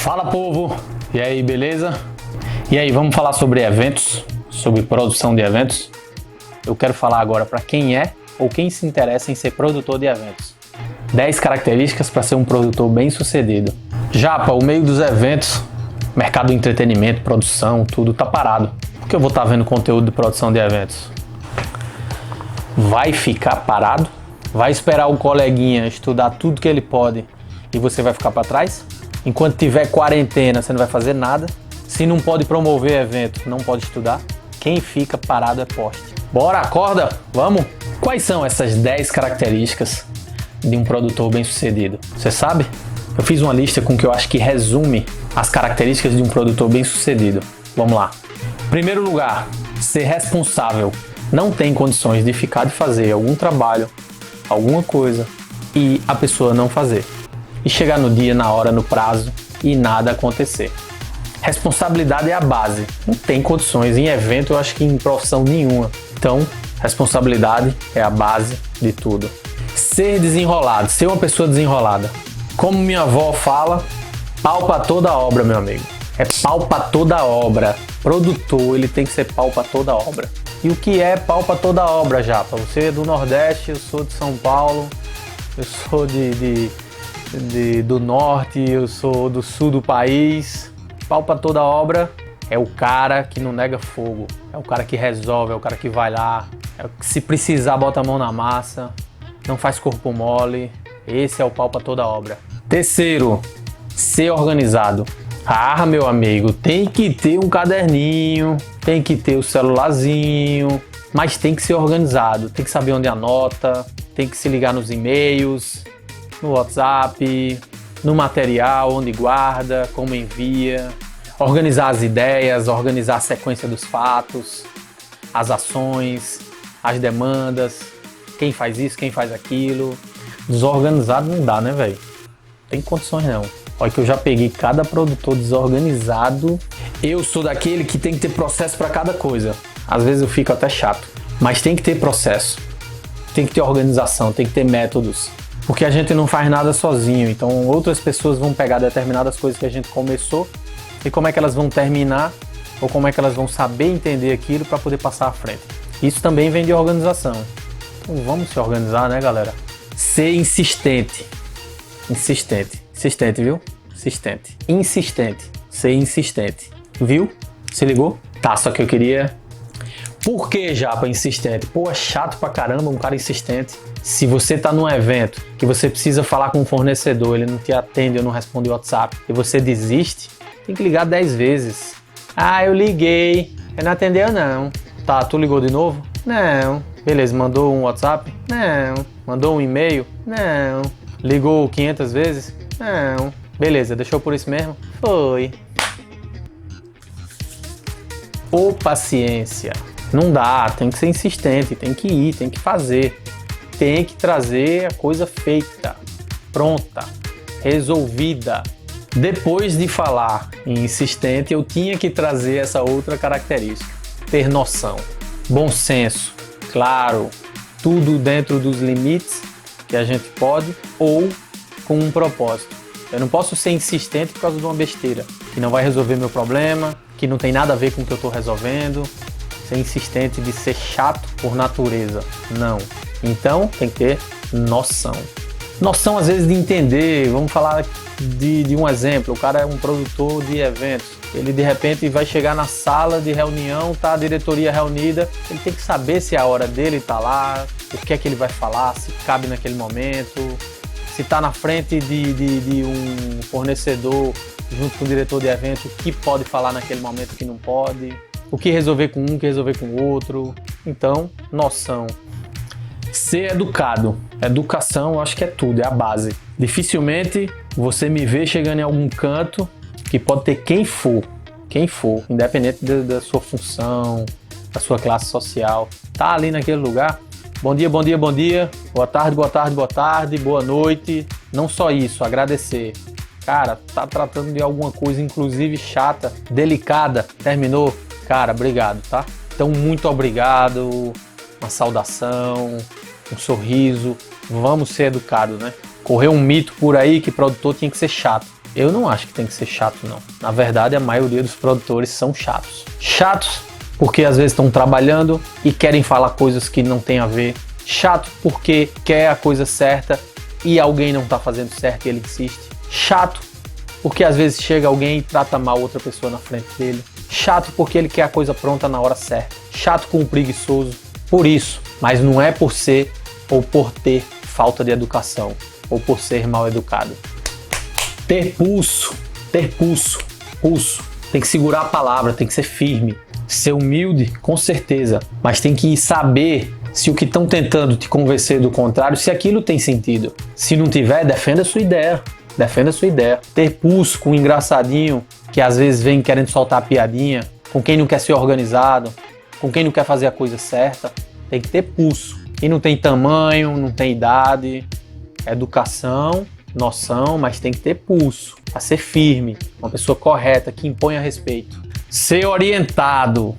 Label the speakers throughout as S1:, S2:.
S1: Fala, povo! E aí, beleza? E aí, vamos falar sobre eventos, sobre produção de eventos? Eu quero falar agora para quem é ou quem se interessa em ser produtor de eventos. 10 características para ser um produtor bem-sucedido. Japa, o meio dos eventos, mercado de entretenimento, produção, tudo tá parado. Por que eu vou estar vendo conteúdo de produção de eventos? Vai ficar parado? Vai esperar o coleguinha estudar tudo que ele pode e você vai ficar para trás? Enquanto tiver quarentena, você não vai fazer nada. Se não pode promover evento, não pode estudar. Quem fica parado é poste. Bora, acorda, vamos! Quais são essas 10 características de um produtor bem-sucedido? Você sabe? Eu fiz uma lista com que eu acho que resume as características de um produtor bem-sucedido. Vamos lá. Primeiro lugar, ser responsável. Não tem condições de ficar de fazer algum trabalho, alguma coisa e a pessoa não fazer. E chegar no dia, na hora, no prazo e nada acontecer. Responsabilidade é a base. Não tem condições em evento, eu acho que em profissão nenhuma. Então, responsabilidade é a base de tudo. Ser desenrolado, ser uma pessoa desenrolada. Como minha avó fala, pau pra toda obra, meu amigo. É pau pra toda obra. Produtor, ele tem que ser pau pra toda obra. E o que é pau pra toda obra, Japa? Você é do Nordeste, eu sou de São Paulo, eu sou do Norte, eu sou do Sul do país. Pau pra toda obra é o cara que não nega fogo, é o cara que resolve, é o cara que vai lá, é o que se precisar bota a mão na massa, não faz corpo mole. Esse é o pau pra toda obra. Terceiro, ser organizado. Ah, meu amigo, tem que ter um caderninho, tem que ter o celularzinho, mas tem que ser organizado, tem que saber onde anota, tem que se ligar nos e-mails, no WhatsApp, no material, onde guarda, como envia, organizar as ideias, organizar a sequência dos fatos, as ações, as demandas, quem faz isso, quem faz aquilo. Desorganizado não dá, né, velho? Tem condições não. Olha que eu já peguei cada produtor desorganizado. Eu sou daquele que tem que ter processo para cada coisa. Às vezes eu fico até chato, mas tem que ter processo, tem que ter organização, tem que ter métodos. Porque a gente não faz nada sozinho, então outras pessoas vão pegar determinadas coisas que a gente começou e como é que elas vão terminar ou como é que elas vão saber entender aquilo para poder passar à frente. Isso também vem de organização. Então vamos se organizar, né, galera? Ser insistente. Insistente, viu? Insistente. Ser insistente. Viu? Se ligou? Tá, só que eu queria... Por que, Japa, insistente? Pô, é chato pra caramba um cara insistente. Se você tá num evento que você precisa falar com um fornecedor, ele não te atende ou não responde o WhatsApp e você desiste, tem que ligar 10 vezes. Ah, eu liguei. Ele não atendeu, não. Tá, tu ligou de novo? Não. Beleza, mandou um WhatsApp? Não. Mandou um e-mail? Não. Ligou 500 vezes? Não. Beleza, deixou por isso mesmo? Foi. Ô, paciência. Não dá, tem que ser insistente, tem que ir, tem que fazer. Tem que trazer a coisa feita, pronta, resolvida. Depois de falar em insistente, eu tinha que trazer essa outra característica. Ter noção, bom senso, claro, tudo dentro dos limites que a gente pode ou com um propósito. Eu não posso ser insistente por causa de uma besteira, que não vai resolver meu problema, que não tem nada a ver com o que eu estou resolvendo. Ser insistente de ser chato por natureza, não. Então tem que ter noção. Noção às vezes de entender, vamos falar de um exemplo, o cara é um produtor de eventos, ele de repente vai chegar na sala de reunião, tá a diretoria reunida, ele tem que saber se é a hora dele tá lá, o que é que ele vai falar, se cabe naquele momento, se tá na frente de um fornecedor junto com o diretor de evento, o que pode falar naquele momento, o que não pode, o que resolver com um, o que resolver com o outro. Então, noção. Ser educado. Educação, eu acho que é tudo, é a base. Dificilmente você me vê chegando em algum canto que pode ter quem for, independente da sua função, da sua classe social. Tá ali naquele lugar. Bom dia, bom dia, bom dia. Boa tarde, boa tarde, boa tarde, boa noite. Não só isso, agradecer. Cara, tá tratando de alguma coisa, inclusive chata, delicada. Terminou? Cara, obrigado, tá? Então, muito obrigado. Uma saudação, um sorriso. Vamos ser educados, né? Correu um mito por aí que produtor tinha que ser chato. Eu não acho que tem que ser chato, não. Na verdade, a maioria dos produtores são chatos. Chatos porque às vezes estão trabalhando e querem falar coisas que não tem a ver. Chato porque quer a coisa certa e alguém não tá fazendo certo e ele insiste. Chato porque às vezes chega alguém e trata mal outra pessoa na frente dele. Chato porque ele quer a coisa pronta na hora certa. Chato com o preguiçoso. Por isso, mas não é por ser ou por ter falta de educação ou por ser mal educado. Ter pulso. Pulso. Tem que segurar a palavra, tem que ser firme. Ser humilde, com certeza. Mas tem que saber se o que estão tentando te convencer do contrário, se aquilo tem sentido. Se não tiver, defenda a sua ideia. Ter pulso com o engraçadinho, que às vezes vem querendo soltar a piadinha, com quem não quer ser organizado, com quem não quer fazer a coisa certa. Tem que ter pulso. E não tem tamanho, não tem idade, educação, noção, mas tem que ter pulso. A ser firme, uma pessoa correta, que imponha respeito. Ser orientado.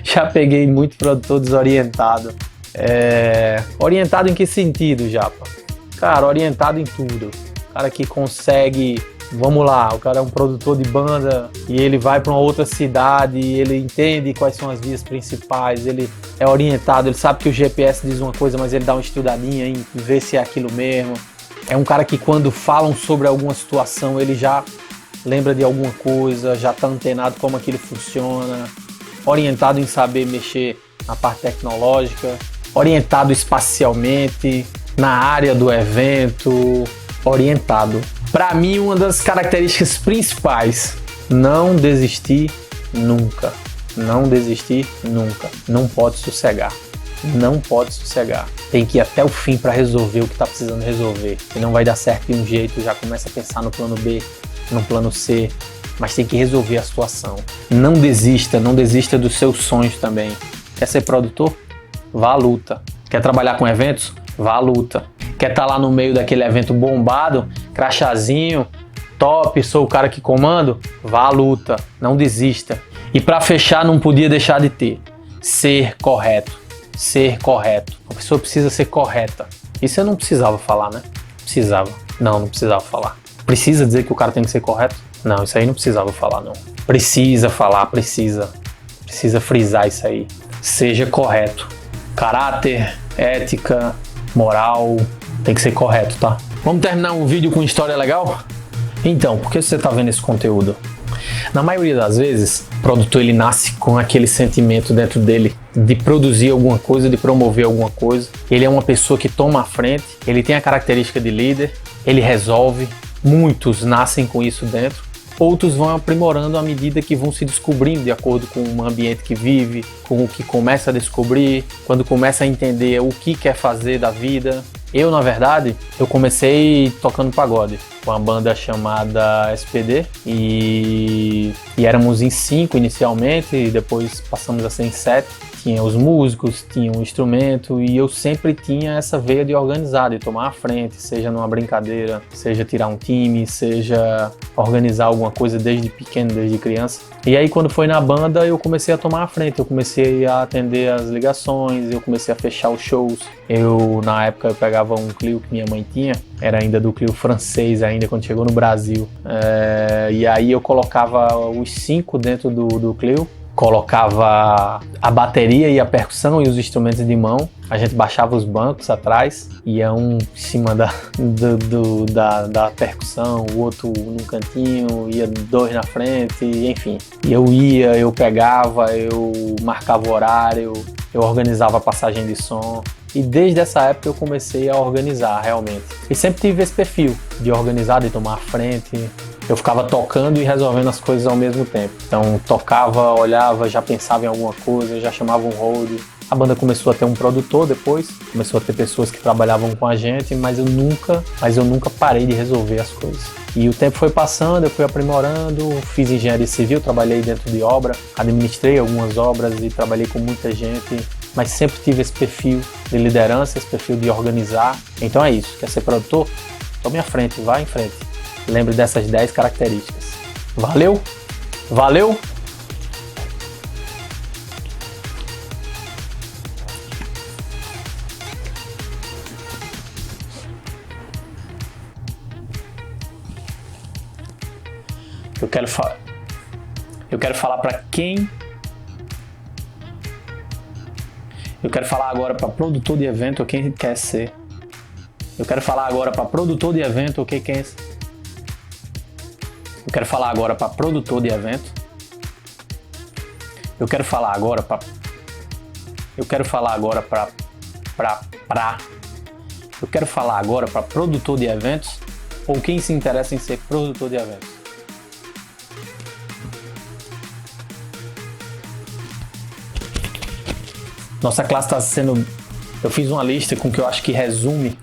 S1: Já peguei muito produtor desorientado. Orientado em que sentido, Japa? Cara, orientado em tudo. Cara que consegue... Vamos lá, o cara é um produtor de banda e ele vai para uma outra cidade e ele entende quais são as vias principais, ele é orientado, ele sabe que o GPS diz uma coisa, mas ele dá uma estudadinha em ver se é aquilo mesmo. É um cara que quando falam sobre alguma situação, ele já lembra de alguma coisa, já está antenado como aquilo funciona, orientado em saber mexer na parte tecnológica, orientado espacialmente, na área do evento, orientado. Para mim, uma das características principais, não desistir nunca. Não desistir nunca. Não pode sossegar. Tem que ir até o fim para resolver o que está precisando resolver. Se não vai dar certo de um jeito, já começa a pensar no plano B, no plano C, mas tem que resolver a situação. Não desista dos seus sonhos também. Quer ser produtor? Vá à luta. Quer trabalhar com eventos? Vá à luta. Quer estar lá no meio daquele evento bombado, crachazinho, top, sou o cara que comando? Vá à luta, não desista. E para fechar, não podia deixar de ter. Ser correto. A pessoa precisa ser correta. Isso eu não precisava falar, né? Precisava. Não precisava falar. Precisa dizer que o cara tem que ser correto? Não, isso aí não precisava falar, não. Precisa falar, precisa. Precisa frisar isso aí. Seja correto. Caráter, ética, moral, tem que ser correto, tá? Vamos terminar um vídeo com história legal? Então, por que você tá vendo esse conteúdo? Na maioria das vezes, o produtor ele nasce com aquele sentimento dentro dele de produzir alguma coisa, de promover alguma coisa. Ele é uma pessoa que toma a frente, ele tem a característica de líder, ele resolve. Muitos nascem com isso dentro. Outros vão aprimorando à medida que vão se descobrindo de acordo com o ambiente que vive, com o que começa a descobrir, quando começa a entender o que quer fazer da vida. Eu, na verdade, eu comecei tocando pagode com uma banda chamada SPD e éramos em 5 inicialmente e depois passamos a ser em 7. Tinha os músicos, tinha um instrumento e eu sempre tinha essa veia de organizar, de tomar a frente, seja numa brincadeira, seja tirar um time, seja organizar alguma coisa desde pequeno, desde criança. E aí quando foi na banda eu comecei a tomar a frente, eu comecei a atender as ligações, eu comecei a fechar os shows. Na época eu pegava um Clio que minha mãe tinha, era ainda do Clio francês ainda quando chegou no Brasil. E aí eu colocava os 5 dentro do Clio, colocava a bateria e a percussão e os instrumentos de mão, a gente baixava os bancos atrás, ia um em cima da percussão, o outro num cantinho, ia 2 na frente, enfim. E eu pegava, eu marcava o horário, eu organizava a passagem de som. E desde essa época eu comecei a organizar realmente. E sempre tive esse perfil de organizar, de tomar a frente. Eu ficava tocando e resolvendo as coisas ao mesmo tempo. Então tocava, olhava, já pensava em alguma coisa, já chamava um hold. A banda começou a ter um produtor depois, começou a ter pessoas que trabalhavam com a gente, mas eu nunca parei de resolver as coisas. E o tempo foi passando, eu fui aprimorando, fiz engenharia civil, trabalhei dentro de obra, administrei algumas obras e trabalhei com muita gente, mas sempre tive esse perfil de liderança, esse perfil de organizar. Então é isso, quer ser produtor? Tome à frente, vá em frente. Lembre dessas 10 características. Valeu? Valeu? Eu quero falar para quem. Eu quero falar agora para produtor de evento ou quem quer ser. Eu quero falar agora para produtor de evento ou quem quer ser. Eu quero falar agora para produtor de evento. Eu quero falar agora para. Eu quero falar agora para. Eu quero falar agora para produtor de eventos ou quem se interessa em ser produtor de eventos. Nossa classe está sendo. Eu fiz uma lista com que eu acho que resume